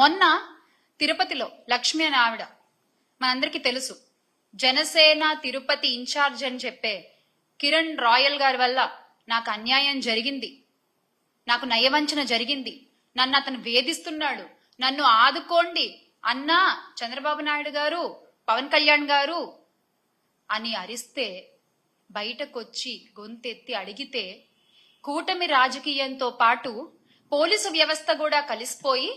మొన్న తిరుపతిలో లక్ష్మి అనే ఆవిడ మనందరికీ తెలుసు, జనసేన తిరుపతి ఇన్ఛార్జ్ అని చెప్పే కిరణ్ రాయల్ గారి వల్ల నాకు అన్యాయం జరిగింది, నాకు నయవంచన జరిగింది, నన్ను అతను వేధిస్తున్నాడు, నన్ను ఆదుకోండి అన్నా చంద్రబాబు నాయుడు గారు, పవన్ కళ్యాణ్ గారు అని అరిస్తే బయటకొచ్చి గొంతెత్తి అడిగితే కూటమి రాజకీయంతో పాటు పోలీసు వ్యవస్థ కూడా కలిసిపోయి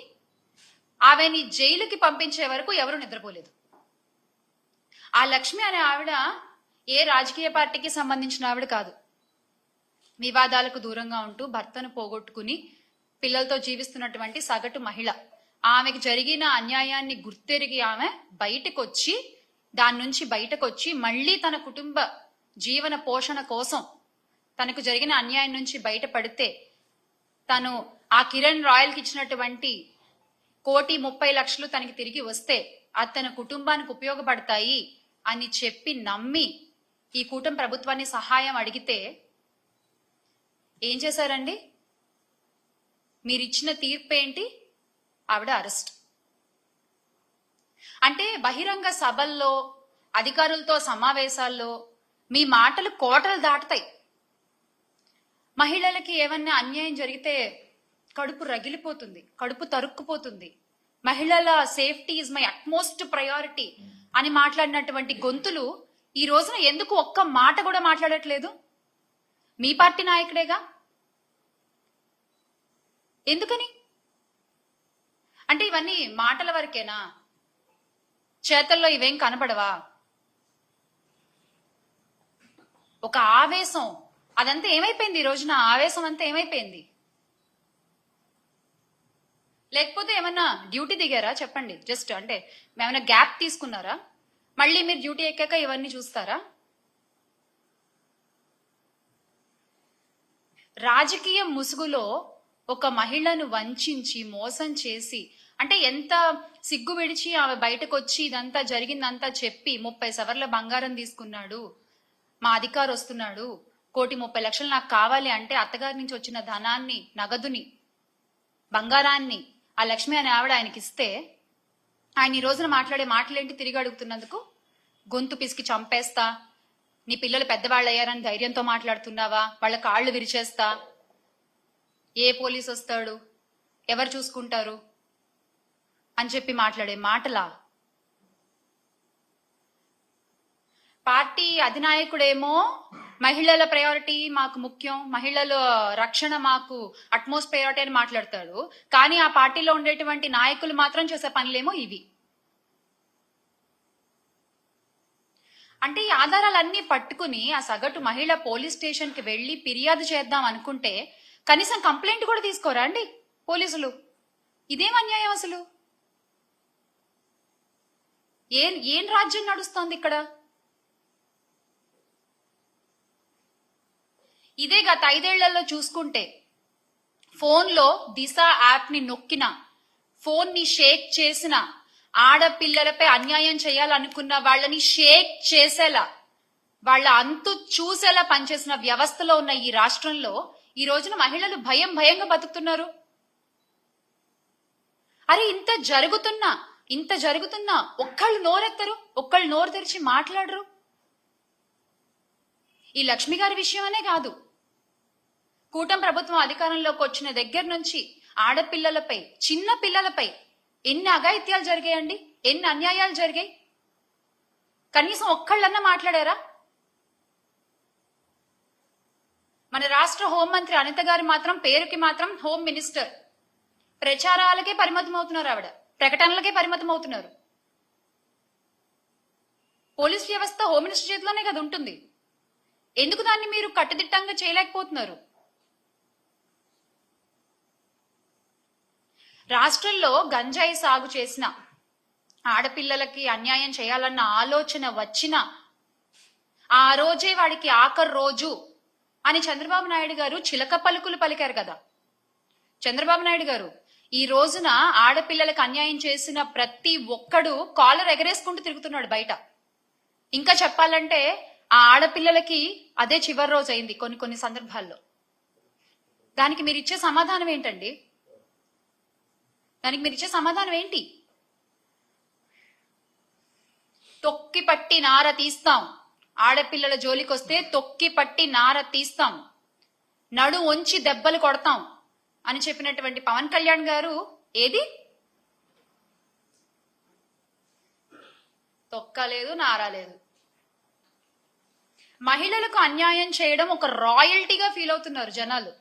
ఆమెని జైలుకి పంపించే వరకు ఎవరు నిద్రపోలేదు. ఆ లక్ష్మి అనే ఆవిడ ఏ రాజకీయ పార్టీకి సంబంధించిన ఆవిడ కాదు. వివాదాలకు దూరంగా ఉంటూ భర్తను పోగొట్టుకుని పిల్లలతో జీవిస్తున్నటువంటి సగటు మహిళ. ఆమెకు జరిగిన అన్యాయాన్ని గుర్తెరిగి ఆమె బయటకొచ్చి దాని నుంచి బయటకొచ్చి మళ్ళీ తన కుటుంబ జీవన పోషణ కోసం తనకు జరిగిన అన్యాయం నుంచి బయటపడితే తను ఆ కిరణ్ రాయల్కి ఇచ్చినటువంటి 1,30,00,000 తనకి తిరిగి వస్తే అది తన కుటుంబానికి ఉపయోగపడతాయి అని చెప్పి నమ్మి ఈ కూటమి ప్రభుత్వాన్ని సహాయం అడిగితే ఏం చేశారండి? మీరిచ్చిన తీర్పు ఏంటి? ఆవిడ అరెస్ట్. అంటే బహిరంగ సభల్లో అధికారులతో సమావేశాల్లో మీ మాటలు కోటలు దాటుతాయి. మహిళలకి ఏమన్నా అన్యాయం జరిగితే కడుపు రగిలిపోతుంది, కడుపు తరుక్కుపోతుంది. మహిళల safety is my utmost priority అని మాట్లాడినటువంటి గొంతులు ఈ రోజున ఎందుకు ఒక్క మాట కూడా మాట్లాడట్లేదు? మీ పార్టీ నాయకుడేగా. ఎందుకని? అంటే ఇవన్నీ మాటల వరకేనా? చేతల్లో ఇవేం కనబడవా? ఒక ఆవేశం అదంతా ఏమైపోయింది? ఈ రోజున ఆవేశం అంతా ఏమైపోయింది? లేకపోతే ఏమన్నా డ్యూటీ దిగారా? చెప్పండి. జస్ట్ అంటే ఏమైనా గ్యాప్ తీసుకున్నారా? మళ్ళీ మీరు డ్యూటీ ఎక్కాక ఇవన్నీ చూస్తారా? రాజకీయ ముసుగులో ఒక మహిళను వంచి మోసం చేసి, అంటే ఎంత సిగ్గు విడిచి ఆమె బయటకు వచ్చి ఇదంతా జరిగిందంతా చెప్పి 30 సవర్ల బంగారం తీసుకున్నాడు, మా అధికారు వస్తున్నాడు, 1,30,00,000 నాకు కావాలి అంటే అత్తగారి నుంచి వచ్చిన ధనాన్ని, నగదుని, బంగారాన్ని ఆ లక్ష్మి అనే ఆవిడ ఆయనకి ఇస్తే ఆయన ఈ రోజున మాట్లాడే మాటలేంటి? తిరిగి అడుగుతున్నందుకు గొంతు పిసికి చంపేస్తా, నీ పిల్లలు పెద్దవాళ్ళు అయ్యారని ధైర్యంతో మాట్లాడుతున్నావా, వాళ్ళ కాళ్ళు విరిచేస్తా, ఏ పోలీసు వస్తాడు, ఎవరు చూసుకుంటారు అని చెప్పి మాట్లాడే మాటలా? పార్టీ అధినాయకుడేమో మహిళల ప్రయారిటీ మాకు ముఖ్యం, మహిళల రక్షణ మాకు అట్మోస్ట్ ప్రయారిటీ అని మాట్లాడతాడు. కానీ ఆ పార్టీలో ఉండేటువంటి నాయకులు మాత్రం చేసే పనులేమో ఇవి. అంటే ఈ ఆధారాలన్నీ పట్టుకుని ఆ సగటు మహిళ పోలీస్ స్టేషన్ కి వెళ్లి ఫిర్యాదు చేద్దాం అనుకుంటే కనీసం కంప్లైంట్ కూడా తీసుకోరా అండి పోలీసులు? ఇదేం అన్యాయం అసలు? ఏం రాజ్యం నడుస్తోంది ఇక్కడ? ఇదే గత 5 ఏళ్లలో చూసుకుంటే ఫోన్లో దిశ యాప్ ని నొక్కిన, ఫోన్ ని షేక్ చేసిన, ఆడపిల్లలపై అన్యాయం చేయాలనుకున్న వాళ్ళని షేక్ చేసేలా, వాళ్ళ అంతు చూసేలా పనిచేసిన వ్యవస్థలో ఉన్న ఈ రాష్ట్రంలో ఈ రోజున మహిళలు భయంగా బతుకుతున్నారు. అరే ఇంత జరుగుతున్నా ఒక్కళ్ళు నోరెత్తరు, ఒక్కళ్ళు నోరు తెరిచి మాట్లాడరు. ఈ లక్ష్మి గారి విషయమనే కాదు, కూటమి ప్రభుత్వం అధికారంలోకి వచ్చిన దగ్గర నుంచి ఆడపిల్లలపై, చిన్న పిల్లలపై ఎన్ని అఘాయిత్యాలు జరిగాయండి, ఎన్ని అన్యాయాలు జరిగాయి? కనీసం ఒక్కళ్ళన్నా మాట్లాడారా? మన రాష్ట్ర హోంమంత్రి అనిత గారు మాత్రం పేరుకి మాత్రం హోమ్ మినిస్టర్, ప్రచారాలకే పరిమితం అవుతున్నారు, ఆవిడ ప్రకటనలకే పరిమితం అవుతున్నారు. పోలీస్ వ్యవస్థ హోమ్ మినిస్టర్ చేతిలోనే కదా ఉంటుంది. ఎందుకు దాన్ని మీరు కట్టుదిట్టంగా చేయలేకపోతున్నారు? రాష్ట్రంలో గంజాయి సాగు చేసిన, ఆడపిల్లలకి అన్యాయం చేయాలన్న ఆలోచన వచ్చిన ఆ రోజే వాడికి ఆఖరి రోజు అని చంద్రబాబు నాయుడు గారు చిలక పలుకులు పలికారు కదా. చంద్రబాబు నాయుడు గారు ఈ రోజున ఆడపిల్లలకు అన్యాయం చేసిన ప్రతి ఒక్కడు కాలర్ ఎగరేసుకుంటూ తిరుగుతున్నాడు బయట. ఇంకా చెప్పాలంటే ఆ ఆడపిల్లలకి అదే చివరి రోజు అయింది కొన్ని సందర్భాల్లో. దానికి మీరు ఇచ్చే సమాధానం ఏంటండి? దానికి మీరు ఇచ్చే సమాధానం ఏంటి? తొక్కి పట్టి నార తీస్తాం, ఆడపిల్లల జోలికి వస్తే తొక్కి పట్టి నార తీస్తాం, నడు వంచి దెబ్బలు కొడతాం అని చెప్పినటువంటి పవన్ కళ్యాణ్ గారు ఏది తొక్కలేదు, నారాలేదు. మహిళలకు అన్యాయం చేయడం ఒక రాయల్టీగా ఫీల్ అవుతున్నారు జనాలు.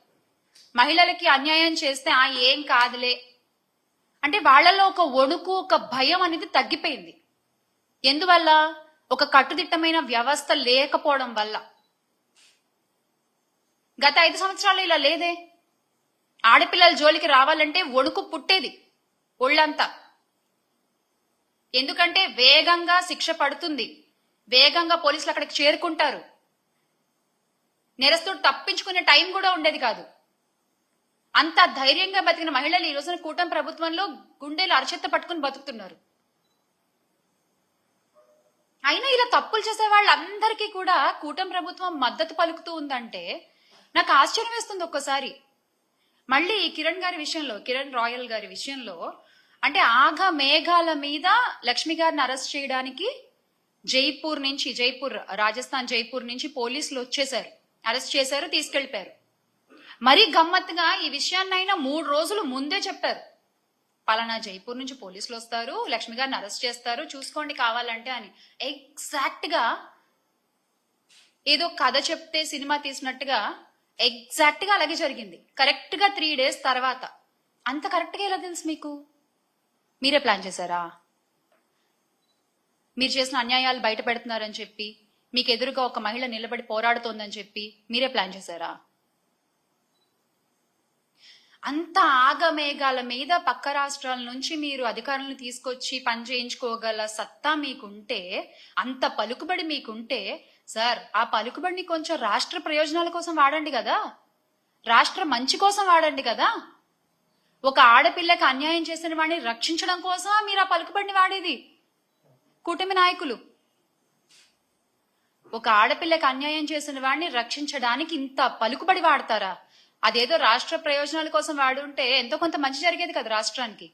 మహిళలకి అన్యాయం చేస్తే ఏం కాదులే అంటే వాళ్ళలో ఒక వణుకు, ఒక భయం అనేది తగ్గిపోయింది. ఎందువల్ల? ఒక కట్టుదిట్టమైన వ్యవస్థ లేకపోవడం వల్ల. గత 5 సంవత్సరాలు ఇలా లేదే. ఆడపిల్లల జోలికి రావాలంటే వణుకు పుట్టేది ఒళ్ళంతా. ఎందుకంటే వేగంగా శిక్ష పడుతుంది, వేగంగా పోలీసులు అక్కడికి చేరుకుంటారు, నేరస్తుడు తప్పించుకునే టైం కూడా ఉండేది కాదు. అంత ధైర్యంగా బతికిన మహిళలు ఈ రోజున కూటమి ప్రభుత్వంలో గుండెలు అరచెత్త పట్టుకుని బతుకుతున్నారు. అయినా ఇలా తప్పులు చేసే వాళ్ళందరికీ కూడా కూటమి ప్రభుత్వం మద్దతు పలుకుతూ ఉందంటే నాకు ఆశ్చర్యం వేస్తుంది ఒక్కసారి. మళ్ళీ కిరణ్ రాయల్ గారి విషయంలో అంటే ఆగ మేఘాల మీద లక్ష్మి గారిని అరెస్ట్ చేయడానికి రాజస్థాన్ జైపూర్ నుంచి పోలీసులు వచ్చేసారు, అరెస్ట్ చేశారు, తీసుకెళ్లిపోయారు. మరీ గమ్మత్తుగా ఈ విషయాన్నైనా 3 రోజులు ముందే చెప్పారు. పలానా జైపూర్ నుంచి పోలీసులు వస్తారు, లక్ష్మి గారిని అరెస్ట్ చేస్తారు, చూసుకోండి కావాలంటే అని. ఎగ్జాక్ట్ గా ఏదో కథ చెప్తే సినిమా తీసినట్టుగా ఎగ్జాక్ట్ గా అలాగే జరిగింది. కరెక్ట్ గా 3 days తర్వాత. అంత కరెక్ట్ గా ఎలా తెలుసు మీకు? మీరే ప్లాన్ చేశారా? మీరు చేసిన అన్యాయాలు బయట పెడుతున్నారని చెప్పి, మీకు ఎదురుగా ఒక మహిళ నిలబడి పోరాడుతోందని చెప్పి మీరే ప్లాన్ చేశారా? అంత ఆగమేఘాల మీద పక్క రాష్ట్రాల నుంచి మీరు అధికారులను తీసుకొచ్చి పని చేయించుకోగల సత్తా మీకుంటే, అంత పలుకుబడి మీకుంటే, సార్ ఆ పలుకుబడిని కొంచెం రాష్ట్ర ప్రయోజనాల కోసం వాడండి కదా, రాష్ట్ర మంచి కోసం వాడండి కదా. ఒక ఆడపిల్లకి అన్యాయం చేసిన వాడిని రక్షించడం కోసం మీరు ఆ పలుకుబడిని వాడేది. కూటమి నాయకులు ఒక ఆడపిల్లకి అన్యాయం చేసిన వాడిని రక్షించడానికి ఇంత పలుకుబడి వాడతారా? అదేదో రాష్ట్ర ప్రయోజనాల కోసం వాడుంటే ఎంతో కొంత మంచి జరిగేది కదా రాష్ట్రానికి.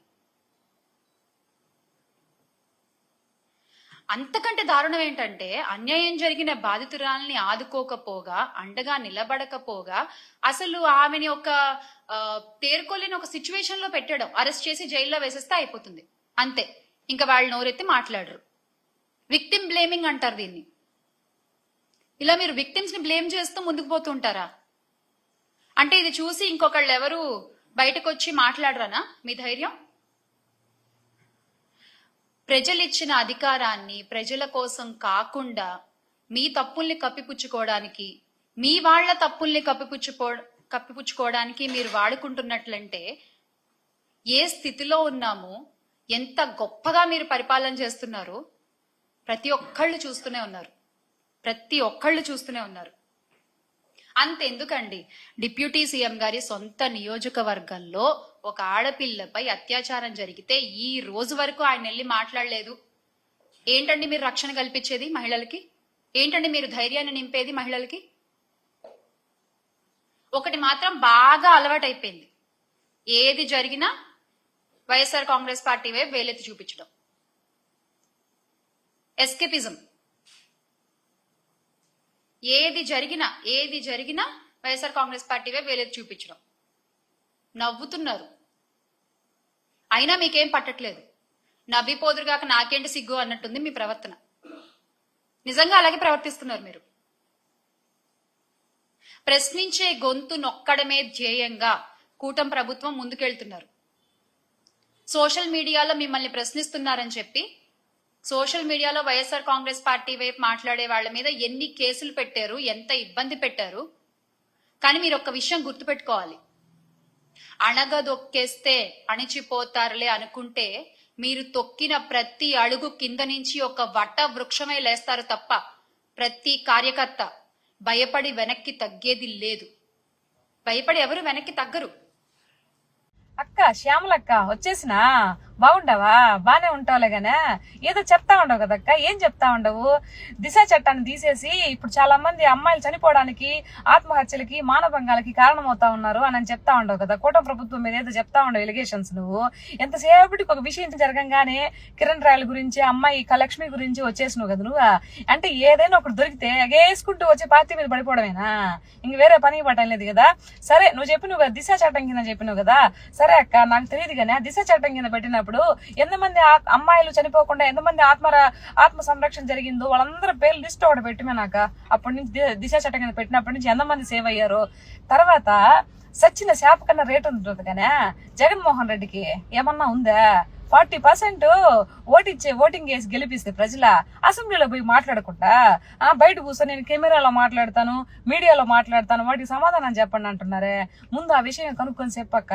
అంతకంటే దారుణం ఏంటంటే, అన్యాయం జరిగిన బాధితురాల్ని ఆదుకోకపోగా, అండగా నిలబడకపోగా, అసలు ఆమెని ఒక తేరుకోలేని ఒక సిచ్యువేషన్ లో పెట్టడం, అరెస్ట్ చేసి జైల్లో వేసేస్తే అయిపోతుంది అంతే. ఇంకా వాళ్ళు నోరెత్తి మాట్లాడరు. విక్టిమ్ బ్లేమింగ్ అంటారు దీన్ని. ఇలా మీరు విక్టిమ్స్ ని బ్లేమ్ చేస్తూ ముందుకు పోతుంటారా? అంటే ఇది చూసి ఇంకొకళ్ళు ఎవరు బయటకు వచ్చి మాట్లాడరానా? మీ ధైర్యం? ప్రజలిచ్చిన అధికారాన్ని ప్రజల కోసం కాకుండా మీ తప్పుల్ని కప్పిపుచ్చుకోవడానికి, మీ వాళ్ల తప్పుల్ని కప్పిపుచ్చుకోవడానికి మీరు వాడుకుంటున్నట్లంటే ఏ స్థితిలో ఉన్నామో, ఎంత గొప్పగా మీరు పరిపాలన చేస్తున్నారు ప్రతి ఒక్కళ్ళు చూస్తూనే ఉన్నారు. అంతెందుకండి, డిప్యూటీ సీఎం గారి సొంత నియోజకవర్గంలో ఒక ఆడపిల్లపై అత్యాచారం జరిగితే ఈ రోజు వరకు ఆయన వెళ్ళి మాట్లాడలేదు. ఏంటండి మీరు రక్షణ కల్పించేది మహిళలకి? ఏంటండి మీరు ధైర్యాన్ని నింపేది మహిళలకి? ఒకటి మాత్రం బాగా అలవాటైపోయింది, ఏది జరిగినా వైఎస్ఆర్ కాంగ్రెస్ పార్టీ వైపు వేలెత్తి చూపించడం. ఎస్కేపిజం. ఏది జరిగినా వైఎస్ఆర్ కాంగ్రెస్ పార్టీ వైపు వేలెత్తి చూపించడం. నవ్వుతున్నారు, అయినా మీకేం పట్టట్లేదు. నవ్విపోదురుగాక నాకేంటి సిగ్గు అన్నట్టుంది మీ ప్రవర్తన. నిజంగా అలాగే ప్రవర్తిస్తున్నారు మీరు. ప్రశ్నించే గొంతు నొక్కడమే ధ్యేయంగా కూటమి ప్రభుత్వం ముందుకెళ్తున్నారు. సోషల్ మీడియాలో మిమ్మల్ని ప్రశ్నిస్తున్నారని చెప్పి, సోషల్ మీడియాలో వైఎస్ఆర్ కాంగ్రెస్ పార్టీ వైపు మాట్లాడే వాళ్ళ మీద ఎన్ని కేసులు పెట్టారు, ఎంత ఇబ్బంది పెట్టారు. కానీ మీరు ఒక్క విషయం గుర్తుపెట్టుకోవాలి, అణగదొక్కేస్తే అణిచిపోతారులే అనుకుంటే మీరు తొక్కిన ప్రతి అడుగు కింద నుంచి ఒక వట వృక్షమై లేస్తారు తప్ప ప్రతి కార్యకర్త భయపడి వెనక్కి తగ్గేది లేదు. భయపడి ఎవరు వెనక్కి తగ్గరు. అక్క శ్యామలక్క వచ్చేసినా? బాగుండవా? బానే ఉంటావులే గానే ఏదో చెప్తా ఉండవు కదక్క, ఏం చెప్తా ఉండవు? దిశ చట్టాన్ని తీసేసి ఇప్పుడు చాలా మంది అమ్మాయిలు చనిపోవడానికి, ఆత్మహత్యలకి, మానభంగాలకి కారణమవుతా ఉన్నారు అని చెప్తా ఉండవు కదా. కూటమి ప్రభుత్వం మీద ఏదో చెప్తా ఉండవు ఎలిగేషన్స్. నువ్వు ఎంతసేపటికి ఒక విషయం జరగంగానే కిరణ్ రాయల్ గురించి, అమ్మాయి లక్ష్మి గురించి వచ్చేసినావు కదా నువ్వు. అంటే ఏదైనా ఒకటి దొరికితే ఎగేసుకుంటూ వచ్చి పార్టీ మీద పడిపోవడమేనా? ఇంక వేరే పని పట్టం లేదు కదా. సరే నువ్వు చెప్పినావు కదా దిశ చట్టం కింద చెప్పినావు కదా. సరే అక్క, నాకు తెలియదు కానీ దిశ చట్టం కింద పెట్టినప్పుడు ఎంతమంది అమ్మాయిలు చనిపోకుండా ఎంతమంది ఆత్మ సంరక్షణ జరిగిందో వాళ్ళందరి పేర్లు లిస్ట్ ఒకటి పెట్టిమే నాక. అప్పటి నుంచి దిశ చట్టం కింద పెట్టినప్పటి నుంచి ఎంతమంది సేవ్ అయ్యారు. తర్వాత సచ్చిన శాప కన్నా రేట్ ఉంటుంది కానీ జగన్మోహన్ రెడ్డికి ఏమన్నా ఉందా? 40% ఓటింగ్ వేసి గెలిపిస్తే ప్రజల అసెంబ్లీలో పోయి మాట్లాడకుండా బయట కూర్చొని నేను కెమెరాలో మాట్లాడతాను, మీడియాలో మాట్లాడతాను, వాటికి సమాధానం చెప్పండి అంటున్నారే. ముందు ఆ విషయం కనుక్కొని చెప్పక్క.